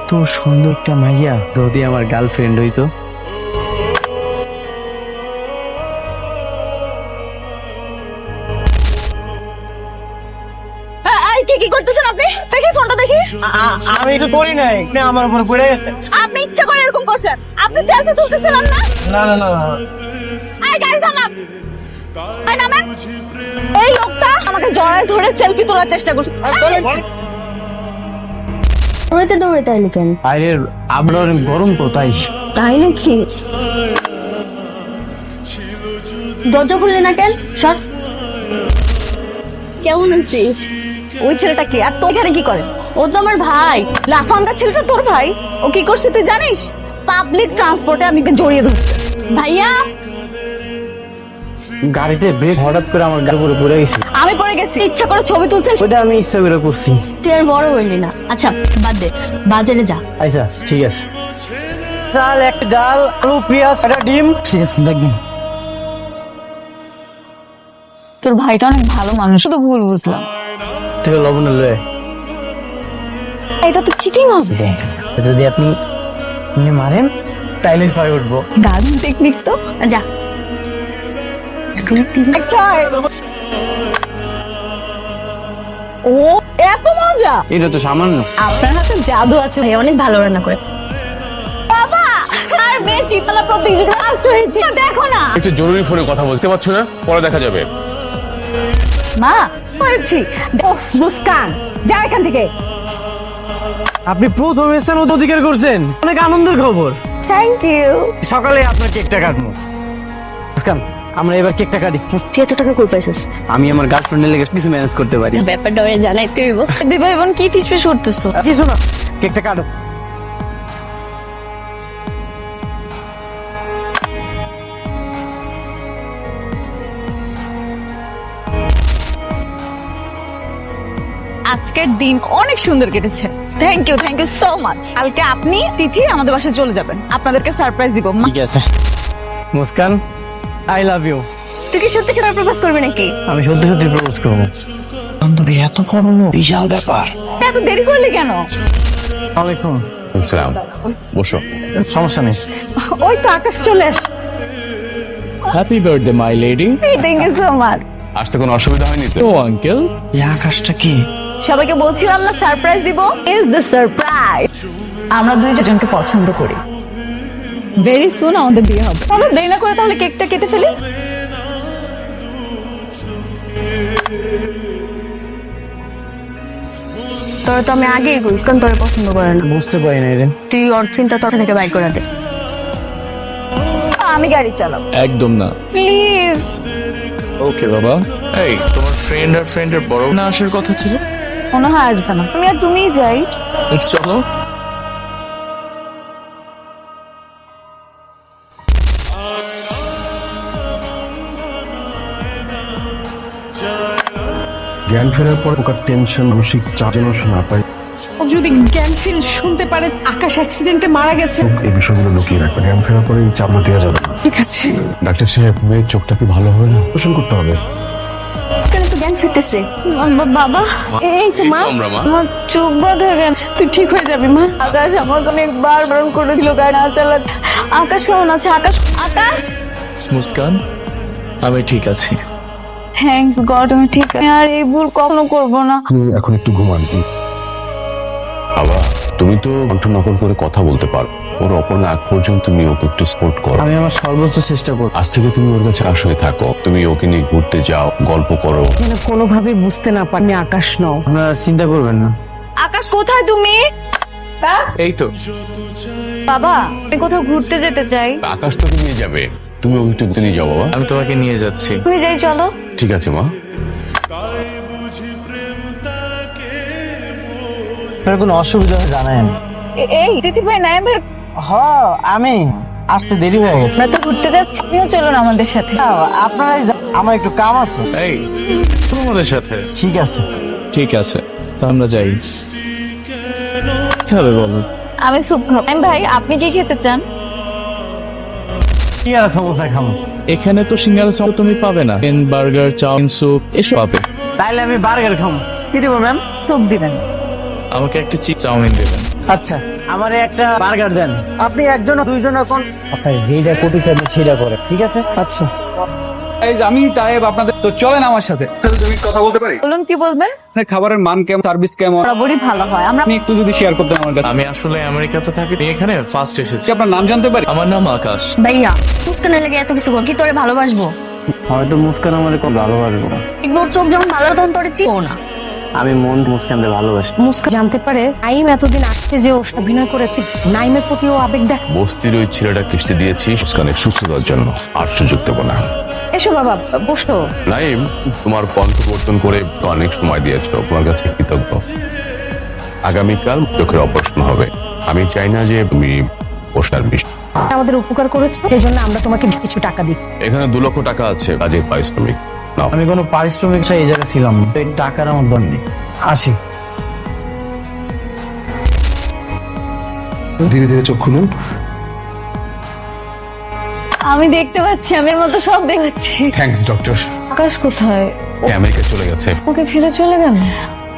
এত সুন্দর একটা মাইয়া যদি আমার গার্লফ্রেন্ড হইতো। কি করতেছেন আপনি? দেখি ফোনটা দেখি। আমি তো করি নাই, আপনি আমার উপর পড়ে গেছে। আপনি ইচ্ছা করে এরকম করছেন। আপনি সেলফি তুলতেছিলেন না? না না না, এই গাড়ি থামান। এই নামেন। এই লোকটা আমাকে জড়ায় ধরে সেলফি তোলার চেষ্টা করছে। দৌড়াইতে দৌড়াইতে আইলি কেন? আরে আপনার অনেক গরম তো তাই। তাই নাকি? দরজা খুললি না কেন? সর। কেমন আছিস? ওই ছেলেটা কি আর তুই এখানে কি করে? ও তো আমার ভাই। লাফাঙ্গা ছেলেটা তোর ভাই? ও কি করছে তুই জানিস? পাবলিক ট্রান্সপোর্টে আমি জড়িয়ে ধরছে। ভাইয়া গাড়িতে ব্রেক হঠাৎ করে আমার গাড়ি উপরে পড়ে গেছে। আমি পড়ে গেছি, ইচ্ছা করে ছবি তুলছেন। ওটা আমি ইচ্ছা করে করছি। তুই আর বড় হইলি না। আচ্ছা বাদ দে, বাজারে যা। আচ্ছা ঠিক আছে। চাল, একটা ডাল, আলু, পেঁয়াজ, একটা ডিম। ঠিক আছে একদিন। তোর ভাইটা অনেক ভালো মানুষ, শুধু ভুল বুঝলাম। থেকে লবণের লয়ে এটা তো চিটিং হবে। যদি আপনি মারেন তাইলে ছয় উঠবো। দারুণ টেকনিক তো। যা। ও এত মজা! এটা তো সামান্য। আপনার হাতে জাদু আছে। ভাই অনেক ভালো রান্না করে। বাবা আর মেয়ে চিত্তলা প্রতিযোগিতা লাস্ট হয়েছে, দেখো না। একটু জরুরি ফোনে কথা বলতে পারছো না, পরে দেখা যাবে। মা হয়েছি। মুস্কান যা এখান থেকে। আপনি প্রথম স্থান অধিকার করছেন, অনেক আনন্দের খবর। Thank you. সকালে আপনার কেকটা কাটবো। মুস্কান, আমরা এবার কেকটা কাটি। তুই এত টাকা কই পাইছিস? আমি আমার গার্লফ্রেন্ডের লেগে কিছু ম্যানেজ করতে পারি। ব্যাপারটা ওরে জানাইতে হইব। দুই ভাই বোন কি ফিসফিস করতেছো? কিছু না, কেকটা কাটো। আজকের দিন অনেক সুন্দর কেটেছে। Thank you so much. কালকে আপনি তিথি আমাদের বাসায় চলে যাবেন, আপনাদেরকে সারপ্রাইজ দিব। ঠিক আছে মুস্কান, আই লাভ ইউ। তুই কি সত্যি সেটা প্রপোজ করবি নাকি? আমি সত্যি সত্যি প্রপোজ করবো। বান্ধবী এত বড় লোক, বিশাল ব্যাপার। এত দেরি করলি কেন? ওয়ালাইকুম সালাম, বসো। সমস্যা নেই। ওই তো আকাশ চলে আস। Happy birthday my lady. Thank you so much. আসতে কোনো অসুবিধা হয়নি তো? ও আঙ্কেল, এই আকাশটা কি? সবাইকে বলছিলাম না সারপ্রাইজ দিব। Is the surprise. আমরা দুইজনকে পছন্দ করি। ভেরি সুন আমাদের বিয়ে হবে। চলো দেরি না করে তাহলে কেকটা কেটে ফেলি। তোর তো আমি আগেই কইস, কারণ তোর পছন্দ করে না। বুঝতে পারি না রে। তুই ওর চিন্তা তোর থেকে বাইর করে দে। আমি গাড়ি চালাবো। একদম না। প্লিজ। ওকে বাবা। এই তোমার ফ্রেন্ড আর ফ্রেন্ডের বড় না আসার কথা ছিল? মনে হয় আসবে না। তুমি আর তুমিই যাই। চলো। জ্ঞান ফেরার পর ওর টেনশন, মানসিক চাপ যেন সে না পায়। ও যদি জ্ঞান ফিল শুনতে পারে আকাশ অ্যাক্সিডেন্টে মারা গেছে। এই বিষয়গুলো লুকিয়ে রাখবে। জ্ঞান ফেরার পরে এই চাপটা দেওয়া যাবে না। ঠিক আছে। ডাক্তার সাহেব, মেয়ের চোখটা কি ভালো হবে না? অপারেশন করতে হবে। কেন তো জ্ঞান ফিরতেছে? বাবা এই তো মা, আমরা মা। আমার চোখ বাঁধা গেল। তুই ঠিক হয়ে যাবি মা। আকাশ আমাকে অনেকবার বারণ করে দিল গাড়ি না চালাতে। আকাশ কেমন আছে? আকাশ আকাশ মুস্কান, আমি ঠিক আছি। থ্যাঙ্কস গড, তুমি ঠিক আছে। আর এই ভুল কখনো করবো না। আপনি এখন একটু ঘুমান। বাবা, তুমি তো কণ্ঠ নকল করে কথা বলতে পারো। ওর অপর আগ পর্যন্ত তুমি ওকে একটু সাপোর্ট করো। আমি আমার সর্বোচ্চ চেষ্টা করব। আজ থেকে তুমি ওর কাছে আশ হয়ে থাকো। তুমি ওকে নিয়ে ঘুরতে যাও, গল্প করো। যেন কোনোভাবে বুঝতে না পারি আকাশ নও। আপনারা চিন্তা করবেন না। আকাশ কোথায় তুমি? এই তো। বাবা আমি কোথাও ঘুরতে যেতে চাই। আকাশ তোকে নিয়ে যাবে, তুমি ওকে একটু ঘুরতে নিয়ে যাও বাবা। আমি তোমাকে নিয়ে যাচ্ছি। তুমি যাই চলো। ঠিক আছে মা। আপনার কোনো অসুবিধা হয় জানাই। এই তিতির ভাই নাইম ভাই, আমি আসতে দেরি হয়ে গেছে। আমরা তো ঘুরতে যাচ্ছি, আপনিও চলুন আমাদের সাথে। আপনারাই আমার একটু কাম আছে। এই তুমি আমাদের সাথে? ঠিক আছে। ঠিক আছে, তা আমরা যাই। কি হবে বলো? আমি স্যুপ খাবো। নাইম ভাই আপনি কি খেতে চান? কি আর সমস্যা খাবো। এখানে তো সিঙ্গারা সব তুমি পাবে না। বার্গার, চাউমিন, স্যুপ এসব পাবে। তাইলে আমি বার্গার খাবো। কি দিব ম্যাম? স্যুপ দিবেন। আমাকে একটা চাউমিন দেবেন। আচ্ছা আমারে একটা বার্গার দেন। আপনি একজন দুইজন কোন আপনার যেইটা কোটি চাইবে সেটা করে, ঠিক আছে? আচ্ছা আমি তাইব আপনাদের তো চলেন আমার সাথে তুমি কথা বলতে পারি বলুন কি বলবেন? খাবারের মান কেমন, সার্ভিস কেমন, বরাবরই ভালো হয়। আমরা আপনি একটু যদি শেয়ার করতেন আমার কাছে। আমি আসলে আমেরিকাতে থাকি, আমি এখানে ফার্স্ট এসেছি। আপনার নাম জানতে পারি? আমার নাম আকাশ। ভাইয়া মুস্কানের লেগে এত কিছু কি তোরে ভালোবাসবো? হয়তো মুস্কান আমারে খুব ভালোবাসবো। একবার চোখ যখন ভালো তখন তোরে চিও না। আমি মন মুস্কানকে ভালোবাসি। মুস্কান জানতে পারে নাইম এতদিন আসছে যে ও অভিনয় করেছে, নাইমের প্রতি ও আবেগ দেখ। বস্তির ওই ছেলেটা কিস্তি দিয়েছি মুস্কানের সুস্থতার জন্য, আর সুযোগ দেবো না। এসো বাবা বসো। নাইম, তোমার পন্থ পরিবর্তন করে তো অনেক সময় দিয়েছো, তোমার কাছে কৃতজ্ঞ। আগামীকাল চোখের অপারেশন হবে, আমি চাই না যে তুমি পোষার বিষ। আমাদের উপকার করেছো, এই জন্য আমরা তোমাকে কিছু টাকা দিই। এখানে 2 লক্ষ টাকা আছে কাজের পারিশ্রমিক। নাও। আমি কোনো পারিশ্রমিক চাই এই জায়গায় ছিলাম, এই টাকার আমার দর নেই। আসি। ধীরে ধীরে চোখ খুলুন। আমি দেখতে পাচ্ছি, আমি এর মতো সব দেখাচ্ছি। Thanks doctor. আকাশ কোথায়? আমেরিকা চলে গেছে। ওকে ফেলে চলে গেল?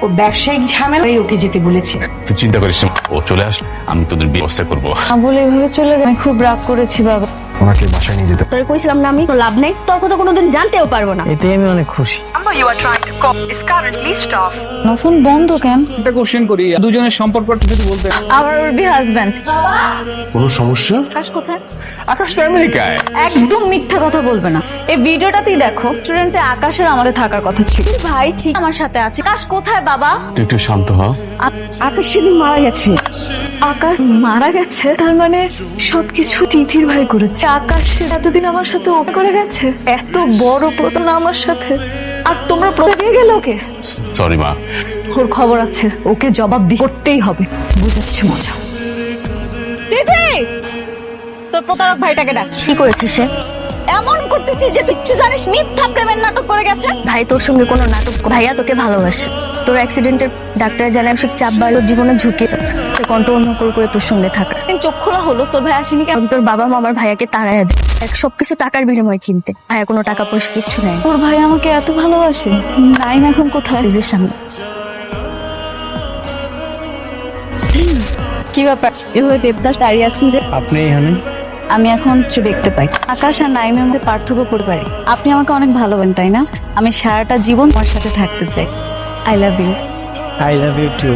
ও ব্যবসায়িক ঝামেলায় ওকে যেতে বলেছে। তুই চিন্তা করিস না, ও চলে আসলে আমি তোদের ব্যবস্থা করবো। বলে এভাবে চলে গেল, আমি খুব রাগ করেছি বাবা। ওনাকে বাসায় নিয়ে যেতে। তোরে কইছিলাম না আমি, তোর লাভ নাই, তোর কথা কোনোদিন জানতেও পারবো না। এতে আমি অনেক খুশি। ফোন বন্ধ কেন? একটা কোশ্চেন করি, দুজনের সম্পর্কটা যদি বলতে। আমার উর্বি হাজবেন্ড। কোনো সমস্যা? আকাশ কোথায়? আকাশ তো আমেরিকায়। একদম মিথ্যা কথা বলবে না। এই ভিডিওটাতেই দেখো, রেস্টুরেন্টে আকাশের আমাদের থাকার কথা ছিল। ভাই ঠিক আমার সাথে আছে। আকাশ কোথায় বাবা? তুই একটু শান্ত হ। আকাশ সেদিন মারা গেছে। আকাশ মারা গেছে? তার মানে সবকিছু তিথির ভাই করেছে। আকাশ এতদিন আমার সাথে ওকে করে গেছে, এত বড় প্রতারণা আমার সাথে, আর তোমরা প্রতি দিয়ে গেলে ওকে। সরি মা। ওর খবর আছে, ওকে জবাব করতেই হবে। বুঝাচ্ছি মজা। তিথি, তোর প্রতারক ভাইটাকে ডাক। কি করেছিস সে? এমন করতেছিস যে তুই কিছু জানিস, মিথ্যা প্রেমের নাটক করে গেছে। ভাই তোর সঙ্গে কোনো নাটক, ভাইয়া তোকে ভালোবাসে। তোর অ্যাক্সিডেন্টের ডাক্তার জানায় মানসিক চাপ বাড়লো, জীবনের ঝুঁকি কন্ট্রোল না করে তোর সঙ্গে থাকা। চোখ খোলা হলো, তোর ভাই আসেনি কেন? তোর বাবা মা আমার ভাইয়াকে তাড়ায় দেয়, সবকিছু টাকার বিনিময়ে কিনতে। ভাইয়া কোনো টাকা পয়সা কিচ্ছু নেই। তোর ভাই আমাকে এত ভালোবাসে। নাইম এখন কোথায়? নিজের সামনে। কি ব্যাপার এভাবে দেবদাস দাঁড়িয়ে আছেন যে? আপনি এখানে? আমি এখন কিছু দেখতে পাই। আকাশ আর নাইমের মধ্যে পার্থক্য করতে পারি। আপনি আমাকে অনেক ভালোবাসেন, তাই না? আমি সারাটা জীবন তোমার সাথে থাকতে চাই। I love you. I love you two.